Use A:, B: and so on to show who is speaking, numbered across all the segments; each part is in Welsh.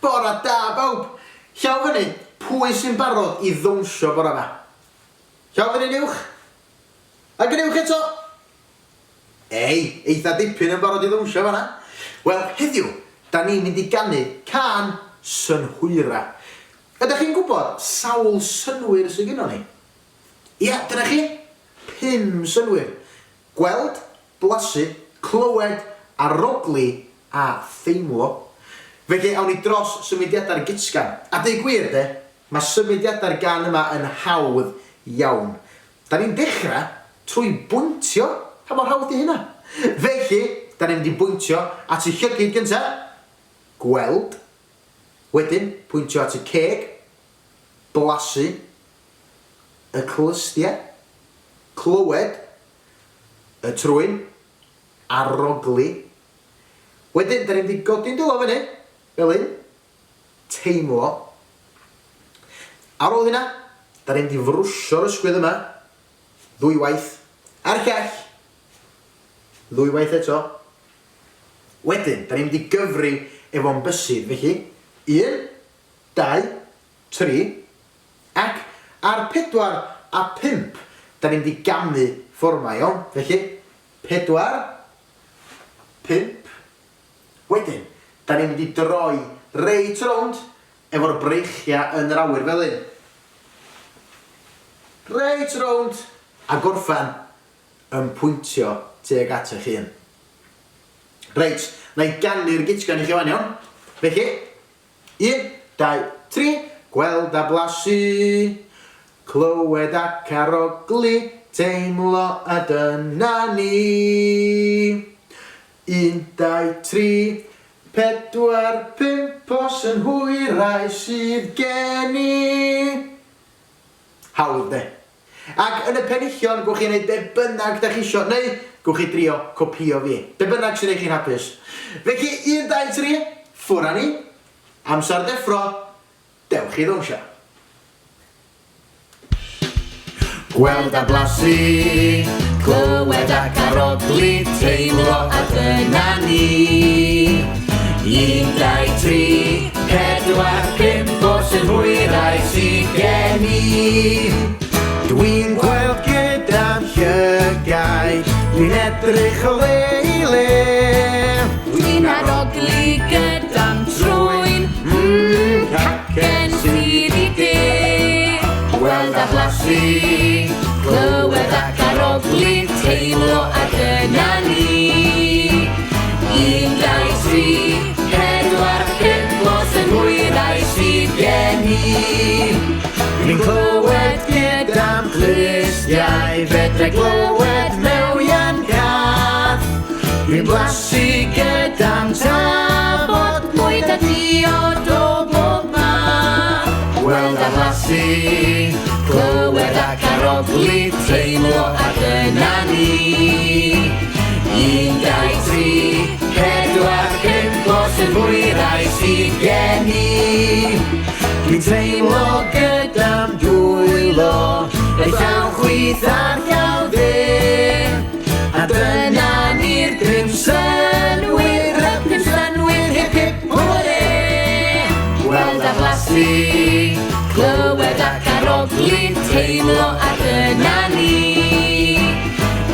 A: Bore da bawb. Llaw fyny, pwy sy'n barod I ddawnsio bore yma? Llaw fyny niwch. Ac yn uwch eto. Ei, eitha dipyn yn barod I ddawnsio fanna. Wel, heddiw, da ni'n mynd I ganu can synhwyra. Ydych chi'n gwybod sawl synwyr sydd gynno ni? Ia, dyna chi. 5 synwyr. Gweld, blasu, clywed, arogli a theimlo. Felly, awn ni dros symudiadau'r gitsgan. A dweud gwir de, mae symudiadau'r gan yma yn hawdd iawn. Da ni'n dechrau trwy bwyntio. Pa mor hawdd I hynna? Felly, da ni'n mynd I bwyntio at y llygyd gyntaf. Gweld. Wedyn, pwyntio at y ceg. Blasu. Y clystiau. Clywed. Y trwyn. Arogli. Wedyn, da ni'n mynd I godi'n dilo fyny. Fel un. Teimlo. Ar ôl hynna, da ni'n mynd I frwsio'r ysgwydd yma. 2 waith. A'r llall. 2 waith eto. Wedyn, da ni'n mynd I gyfri efo'n bysydd. Felly, 1, 2, 3. Ac ar 4 a 5, da ni'n mynd I gamu fforma, iawn? Felly, 4, 5. Wedyn, da ni'n mynd I droi reit rownd efo'r breichia yn yr awyr fel un. Reit rownd a gorffan yn pwyntio tuag at eich hun. Reit, na I ganu'r gitsgan I chi fan iawn. Felly, 1, 2, 3, gweld a blasu, clywed ac arogli, teimlo a dyna ni. 1, 2, 3, 4, 5 o synhwyrau sydd gen I. Hawdd de. Ac yn y penillion, gwch chi'n neud be bynnag da chi isio, neu gwch chi drio copio fi. Be bynnag sy'n eich chi'n hapus. Felly, 1, 2, 3, ffwr â ni. Amser deffro, dewch I ddawnsio. Gweld a blasu, clywed ac arogli, teimlo a dyna ni. 1, 2, 3, 4, 5 o synhwyrau sydd gen I. Dwi'n gweld gyda'n llygau, dwi'n edrych o le I le.
B: Dwi'n arogli gyda'n trwyn, cacen sydd I de.
A: Gweld a blasu,
B: Clywed ac arogli, teimlo a dyna ni. 1, 2, 3, 4, 5 o synhwyrau sydd gen I.
A: Dwi'n clywed gyda'n clustiau, fedrai glywed mewn cath. Dwi'n blasu gyda'n tafod,
B: Mwy da diod o bob math.
A: gweld a blasu,
B: Clywed ac arogli, teimlo a dyna ni.
A: 1, 2, 3, 4, 5 o synhwyrau sydd gen I. Dwi'n teimlo gyda'n dwylo, ei llaw chwith a'r llaw dde. A dyna ni'r 5 synwyr,
B: Y 5 synwyr, hip hip hwre.
A: gweld a blasu,
B: Clywed ac arogli, teimlo a dyna ni.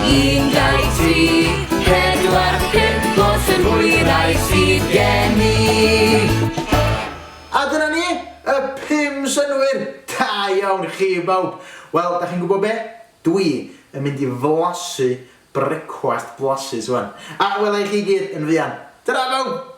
A: 1, 2, 3, 4, 5 o synhwyrau sydd gen I. A dyna ni, y 5 synwyr. Da iawn chi bawb. Wel, da chi'n gwybod be? Dwi yn mynd I flasu brecwast blasus wan. A welai chi gyd yn fuan. Ta-ra bawb!